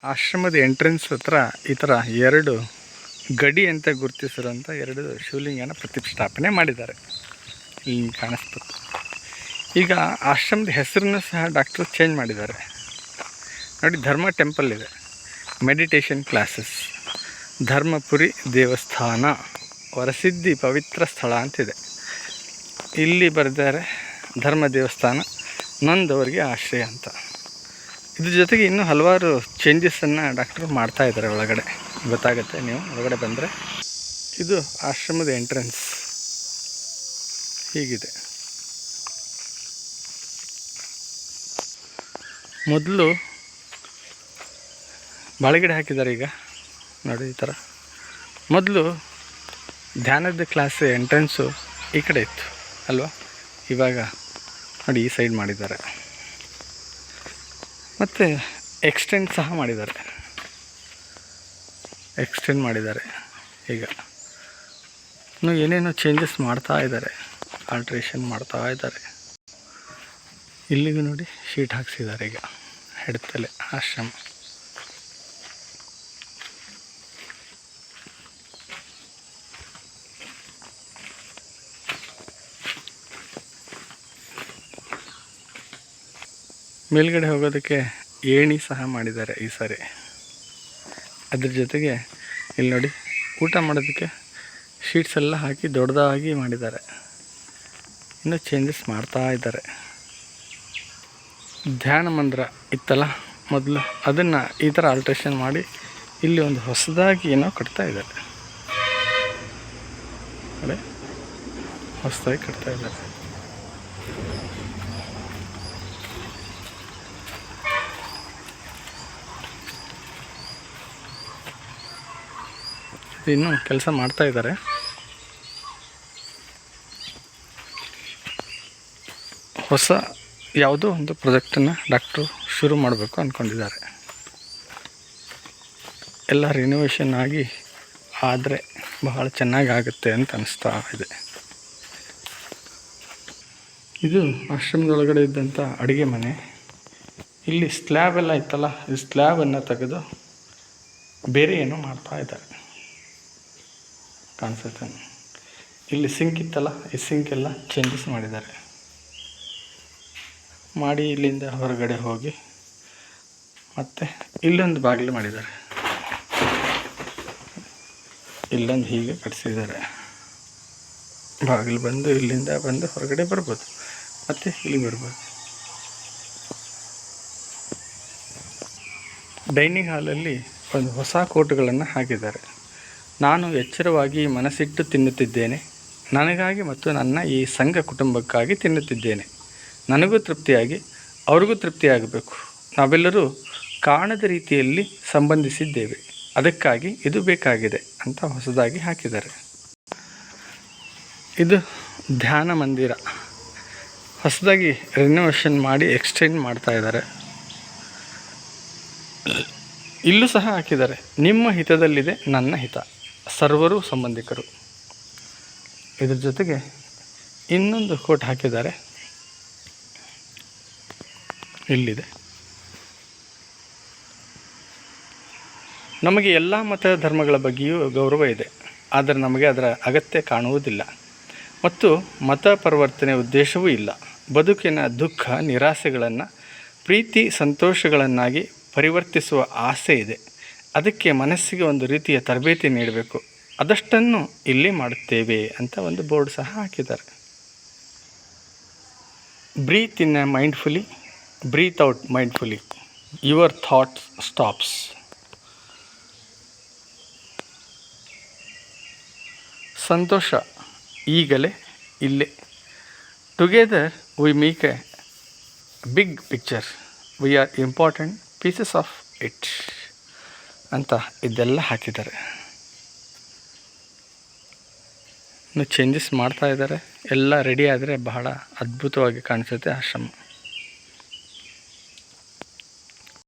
ಆಶ್ರಮದ ಎಂಟ್ರೆನ್ಸ್ ಹತ್ರ ಈ ಥರ ಎರಡು ಗಡಿ ಅಂತ ಗುರುತಿಸಿರೋಂಥ ಎರಡು ಶಿವಲಿಂಗನ ಪ್ರತಿಷ್ಠಾಪನೆ ಮಾಡಿದ್ದಾರೆ. ಇಲ್ಲಿ ಕಾಣಿಸ್ಬೇಕು. ಈಗ ಆಶ್ರಮದ ಹೆಸರನ್ನು ಸಹ ಡಾಕ್ಟ್ರು ಚೇಂಜ್ ಮಾಡಿದ್ದಾರೆ ನೋಡಿ. ಧರ್ಮ ಟೆಂಪಲ್ ಇದೆ, ಮೆಡಿಟೇಷನ್ ಕ್ಲಾಸಸ್, ಧರ್ಮಪುರಿ ದೇವಸ್ಥಾನ, ವರಸಿದ್ಧಿ ಪವಿತ್ರ ಸ್ಥಳ ಅಂತಿದೆ. ಇಲ್ಲಿ ಬರೆದಿದ್ದಾರೆ ಧರ್ಮ ದೇವಸ್ಥಾನ, ನೊಂದವರಿಗೆ ಆಶ್ರಯ ಅಂತ. ಇದ್ರ ಜೊತೆಗೆ ಇನ್ನೂ ಹಲವಾರು ಚೇಂಜಸನ್ನು ಡಾಕ್ಟ್ರು ಮಾಡ್ತಾಯಿದ್ದಾರೆ ಒಳಗಡೆ. ಗೊತ್ತಾಗುತ್ತೆ ನೀವು ಒಳಗಡೆ ಬಂದರೆ. ಇದು ಆಶ್ರಮದ ಎಂಟ್ರೆನ್ಸ್ ಹೀಗಿದೆ. ಮೊದಲು ಬಾಳೆಗಿಡ ಹಾಕಿದ್ದಾರೆ, ಈಗ ನೋಡಿ ಈ ಥರ. ಮೊದಲು ಧ್ಯಾನದ ಕ್ಲಾಸ್ ಎಂಟ್ರೆನ್ಸು ಈ ಕಡೆ ಇತ್ತು ಅಲ್ವಾ, ಇವಾಗ ನೋಡಿ ಈ ಸೈಡ್ ಮಾಡಿದ್ದಾರೆ. ಮತ್ತು ಎಕ್ಸ್ಟೆಂಡ್ ಸಹ ಮಾಡಿದ್ದಾರೆ, ಈಗ ಇನ್ನೂ ಏನೇನೋ ಚೇಂಜಸ್ ಮಾಡ್ತಾ ಇದ್ದಾರೆ, ಆಲ್ಟ್ರೇಷನ್ ಮಾಡ್ತಾ ಇದ್ದಾರೆ. ಇಲ್ಲಿಗೂ ನೋಡಿ ಶೀಟ್ ಹಾಕ್ಸಿದ್ದಾರೆ ಈಗ ಹೆಡ್ತಲೆ ಆಶ್ರಮ. ಮೇಲ್ಗಡೆ ಹೋಗೋದಕ್ಕೆ ಏಣಿ ಸಹ ಮಾಡಿದ್ದಾರೆ ಈ ಸಾರಿ. ಅದ್ರ ಜೊತೆಗೆ ಇಲ್ಲಿ ನೋಡಿ ಊಟ ಮಾಡೋದಕ್ಕೆ ಶೀಟ್ಸ್ ಎಲ್ಲ ಹಾಕಿ ದೊಡ್ಡದಾಗಿ ಮಾಡಿದ್ದಾರೆ. ಇನ್ನೂ ಚೇಂಜಸ್ ಮಾಡ್ತಾ ಇದ್ದಾರೆ. ಧ್ಯಾನ ಮಂದಿರ ಇತ್ತಲ್ಲ ಮೊದಲು, ಅದನ್ನು ಈ ಥರ ಆಲ್ಟ್ರೇಷನ್ ಮಾಡಿ ಇಲ್ಲಿ ಒಂದು ಹೊಸದಾಗಿ ಏನೋ ಕಟ್ತಾ ಇದ್ದಾರೆ. ಅದೇ ಹೊಸದಾಗಿ ಕಟ್ತಾ ಇದ್ದಾರೆ. ಇನ್ನೂ ಕೆಲಸ ಮಾಡ್ತಾ ಇದ್ದಾರೆ. ಹೊಸ ಯಾವುದೋ ಒಂದು ಪ್ರಾಜೆಕ್ಟನ್ನು ಡಾಕ್ಟ್ರು ಶುರು ಮಾಡಬೇಕು ಅಂದ್ಕೊಂಡಿದ್ದಾರೆ. ಎಲ್ಲ ರಿನೋವೇಷನ್ ಆಗಿ ಆದರೆ ಬಹಳ ಚೆನ್ನಾಗಿ ಆಗುತ್ತೆ ಅಂತ ಅನಿಸ್ತಾ ಇದೆ. ಇದು ಆಶ್ರಮದೊಳಗಡೆ ಇದ್ದಂಥ ಅಡುಗೆ ಮನೆ. ಇಲ್ಲಿ ಸ್ಲ್ಯಾಬ್ ಎಲ್ಲ ಇತ್ತಲ್ಲ, ಈ ಸ್ಲ್ಯಾಬನ್ನು ತೆಗೆದು ಬೇರೆ ಏನೋ ಮಾಡ್ತಾ ಇದ್ದಾರೆ ಕಾಣಿಸುತ್ತೆ. ಇಲ್ಲಿ ಸಿಂಕ್ ಇತ್ತಲ್ಲ, ಈ ಸಿಂಕ್ ಎಲ್ಲ ಚೇಂಜಸ್ ಮಾಡಿದ್ದಾರೆ. ಮಾಡಿ ಇಲ್ಲಿಂದ ಹೊರಗಡೆ ಹೋಗಿ ಮತ್ತು ಇಲ್ಲೊಂದು ಬಾಗಿಲು ಮಾಡಿದ್ದಾರೆ. ಇಲ್ಲೊಂದು ಹೀಗೆ ಕಟ್ಟಿಸಿದ್ದಾರೆ. ಬಾಗಿಲು ಬಂದು ಇಲ್ಲಿಂದ ಬಂದು ಹೊರಗಡೆ ಬರ್ಬೋದು, ಮತ್ತು ಇಲ್ಲಿ ಬರ್ಬೋದು. ಡೈನಿಂಗ್ ಹಾಲಲ್ಲಿ ಒಂದು ಹೊಸ ಕೋಟುಗಳನ್ನು ಹಾಕಿದ್ದಾರೆ. ನಾನು ಎಚ್ಚರವಾಗಿ ಮನಸ್ಸಿಟ್ಟು ತಿನ್ನುತ್ತಿದ್ದೇನೆ, ನನಗಾಗಿ ಮತ್ತು ನನ್ನ ಈ ಸಂಘ ಕುಟುಂಬಕ್ಕಾಗಿ ತಿನ್ನುತ್ತಿದ್ದೇನೆ. ನನಗೂ ತೃಪ್ತಿಯಾಗಿ ಅವ್ರಿಗೂ ತೃಪ್ತಿಯಾಗಬೇಕು. ನಾವೆಲ್ಲರೂ ಕಾಣದ ರೀತಿಯಲ್ಲಿ ಸಂಬಂಧಿಸಿದ್ದೇವೆ, ಅದಕ್ಕಾಗಿ ಇದು ಬೇಕಾಗಿದೆ ಅಂತ ಹೊಸದಾಗಿ ಹಾಕಿದ್ದಾರೆ. ಇದು ಧ್ಯಾನ ಮಂದಿರ ಹೊಸದಾಗಿ ರಿನೋವೇಷನ್ ಮಾಡಿ ಎಕ್ಸ್ಟೆಂಡ್ ಮಾಡ್ತಾ ಇದ್ದಾರೆ. ಇಲ್ಲೂ ಸಹ ಹಾಕಿದ್ದಾರೆ, ನಿಮ್ಮ ಹಿತದಲ್ಲಿದೆ ನನ್ನ ಹಿತ, ಸರ್ವರೂ ಸಂಬಂಧಿಕರು. ಇದ್ರ ಜೊತೆಗೆ ಇನ್ನೊಂದು ಕೋಟ್ ಹಾಕಿದ್ದಾರೆ, ಇಲ್ಲಿದೆ. ನಮಗೆ ಎಲ್ಲ ಮತ ಧರ್ಮಗಳ ಬಗ್ಗೆಯೂ ಗೌರವ ಇದೆ, ಆದರೆ ನಮಗೆ ಅದರ ಅಗತ್ಯ ಕಾಣುವುದಿಲ್ಲ ಮತ್ತು ಮತ ಪರಿವರ್ತನೆ ಉದ್ದೇಶವೂ ಇಲ್ಲ. ಬದುಕಿನ ದುಃಖ ನಿರಾಸೆಗಳನ್ನು ಪ್ರೀತಿ ಸಂತೋಷಗಳನ್ನಾಗಿ ಪರಿವರ್ತಿಸುವ ಆಸೆ ಇದೆ. ಅದಕ್ಕೆ ಮನಸ್ಸಿಗೆ ಒಂದು ರೀತಿಯ ತರಬೇತಿ ನೀಡಬೇಕು. ಅದಷ್ಟನ್ನು ಇಲ್ಲಿ ಮಾಡುತ್ತೇವೆ ಅಂತ ಒಂದು ಬೋರ್ಡ್ ಸಹ ಹಾಕಿದ್ದಾರೆ. Breathe in mindfully, breathe out mindfully, your thought stops. ಸಂತೋಷ ಈಗಲೇ ಇಲ್ಲೇ. Together we make a big picture, we are important pieces of it ಅಂತ ಇದೆಲ್ಲ ಹಾಕಿದ್ದಾರೆ. ಇನ್ನು ಚೇಂಜಸ್ ಮಾಡ್ತಾ ಇದ್ದಾರೆ. ಎಲ್ಲ ರೆಡಿ ಆದರೆ ಬಹಳ ಅದ್ಭುತವಾಗಿ ಕಾಣಿಸುತ್ತೆ ಆಶ್ರಮ.